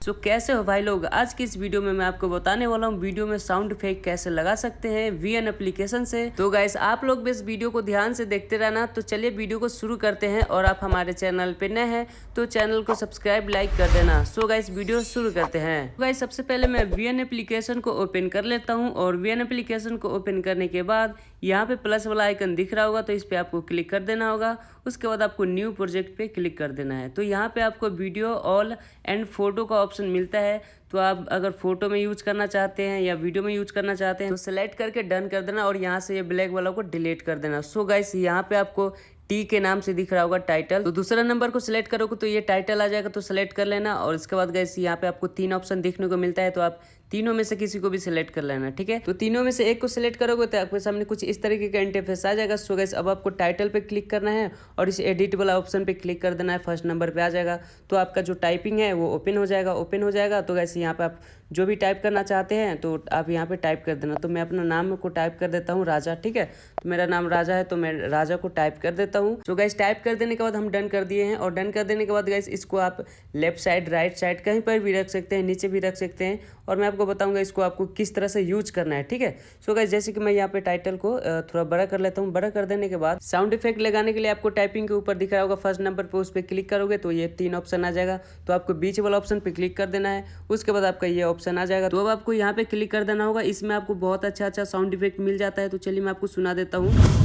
सो कैसे हो भाई लोग, आज की इस वीडियो में मैं आपको बताने वाला हूँ वीडियो में साउंड इफेक्ट कैसे लगा सकते हैं वीएन एप्लीकेशन से। तो गाइस आप लोग भी इस वीडियो को ध्यान से देखते रहना। तो चलिए वीडियो को शुरू करते हैं, और आप हमारे चैनल पे नए हैं तो चैनल को सब्सक्राइब लाइक कर देना। सो गाइस वीडियो शुरू करते हैं। गाइस सबसे पहले मैं वीएन एप्लीकेशन को ओपन कर लेता हूँ, और वीएन एप्लीकेशन को ओपन करने के बाद यहाँ पे प्लस वाला आइकन दिख रहा होगा, तो इस पे आपको क्लिक कर देना होगा। उसके बाद आपको न्यू प्रोजेक्ट पे क्लिक कर देना है। तो यहाँ पे आपको वीडियो ऑल एंड फोटो का ऑप्शन मिलता है। तो आप अगर फोटो में यूज करना चाहते हैं या वीडियो में यूज करना चाहते हैं तो सेलेक्ट करके डन कर देना, और यहाँ से ये ब्लैक वाला को डिलीट कर देना। सो गाइस यहाँ पे आपको टी के नाम से दिख रहा होगा टाइटल, तो दूसरा नंबर को सिलेक्ट करोगे तो ये टाइटल आ जाएगा, तो सिलेक्ट कर लेना। और इसके बाद गाइस यहाँ पे आपको 3 ऑप्शन देखने को मिलता है, तो आप तीनों में से किसी को भी सिलेक्ट कर लेना, ठीक है। तो तीनों में से एक को सिलेक्ट करोगे तो आपके सामने कुछ इस तरीके का इंटरफेस आ जाएगा। सो गाइस अब आपको टाइटल पे क्लिक करना है और इस एडिट वाला ऑप्शन पे क्लिक कर देना है। फर्स्ट नंबर पे आ जाएगा, तो आपका जो टाइपिंग है वो ओपन हो जाएगा। तो गाइस यहाँ पे आप जो भी टाइप करना चाहते हैं तो आप यहाँ पे टाइप कर देना। तो मैं अपना नाम को टाइप कर देता हूँ राजा, ठीक है। तो मेरा नाम राजा है, तो मैं राजा को टाइप कर देता हूँ। तो गाइस टाइप कर देने के बाद हम डन कर दिए हैं, और डन कर देने के बाद गाइस इसको आप लेफ्ट साइड राइट साइड कहीं पर भी रख सकते हैं, नीचे भी रख सकते हैं, और मैं आपको बताऊंगा इसको आपको किस तरह से यूज करना है, ठीक है। सो गाइस जैसे कि मैं यहाँ पे टाइटल को थोड़ा बड़ा कर लेता हूँ। बड़ा कर देने के बाद साउंड इफेक्ट लगाने के लिए आपको टाइपिंग के ऊपर दिख रहा होगा फर्स्ट नंबर पे, उस पर क्लिक करोगे तो ये 3 ऑप्शन आ जाएगा। तो आपको बीच वाला ऑप्शन पे क्लिक कर देना है, उसके बाद आपका ये ऑप्शन आ जाएगा। तो अब आपको यहाँ पे क्लिक कर देना होगा। इसमें आपको बहुत अच्छा साउंड इफेक्ट मिल जाता है। तो चलिए मैं आपको सुना देता हूँ।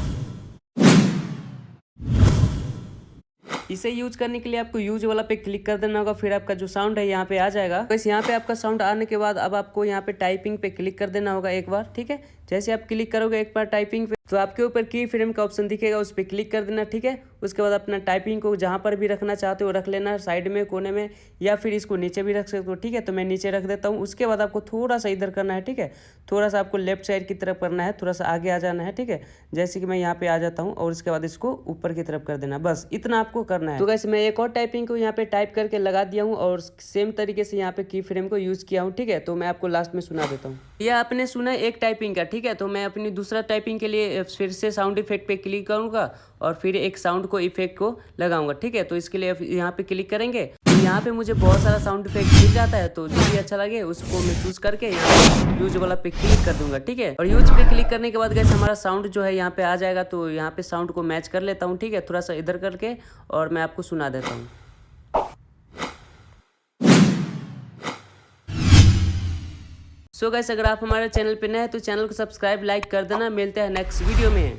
इसे यूज करने के लिए आपको यूज वाला पे क्लिक कर देना होगा, फिर आपका जो साउंड है यहाँ पे आ जाएगा। बस यहाँ पे आपका साउंड आने के बाद अब आपको यहाँ पे टाइपिंग पे क्लिक कर देना होगा एक बार, ठीक है। जैसे आप क्लिक करोगे एक बार टाइपिंग पे तो आपके ऊपर की फ्रेम का ऑप्शन दिखेगा, उस पर क्लिक कर देना, ठीक है। उसके बाद अपना टाइपिंग को जहाँ पर भी रखना चाहते हो रख लेना, साइड में कोने में, या फिर इसको नीचे भी रख सकते हो, ठीक है। तो मैं नीचे रख देता हूँ। उसके बाद आपको थोड़ा सा इधर करना है, ठीक है। थोड़ा सा आपको लेफ्ट साइड की तरफ करना है, थोड़ा सा आगे आ जाना है, ठीक है। जैसे कि मैं यहाँ पे आ जाता हूँ, और उसके बाद इसको ऊपर की तरफ कर देना, बस इतना आपको करना है। तो वैसे मैं एक और टाइपिंग को यहाँ पे टाइप करके लगा दिया हूँ, और सेम तरीके से यहाँ पे की फ्रेम को यूज किया हूँ, ठीक है। तो मैं आपको लास्ट में सुना देता हूँ। यह आपने सुना एक टाइपिंग का, ठीक है। तो मैं अपनी दूसरा टाइपिंग के लिए फिर से साउंड इफेक्ट पे क्लिक करूंगा, और फिर एक साउंड को इफेक्ट को लगाऊंगा, ठीक है। तो इसके लिए यहाँ पे क्लिक करेंगे, तो यहाँ पे मुझे बहुत सारा साउंड इफेक्ट मिल जाता है। तो जो भी अच्छा लगे उसको मैं चूज करके यहाँ यूज वाला पे क्लिक कर दूंगा, ठीक है। और यूज पे क्लिक करने के बाद गाइस हमारा साउंड जो है यहाँ पे आ जाएगा। तो यहाँ पे साउंड को मैच कर लेता हूँ, ठीक है, थोड़ा सा इधर करके, और मैं आपको सुना देता हूँ। सो गाइस अगर आप हमारे चैनल पे नए हैं तो चैनल को सब्सक्राइब लाइक कर देना। मिलते हैं नेक्स्ट वीडियो में।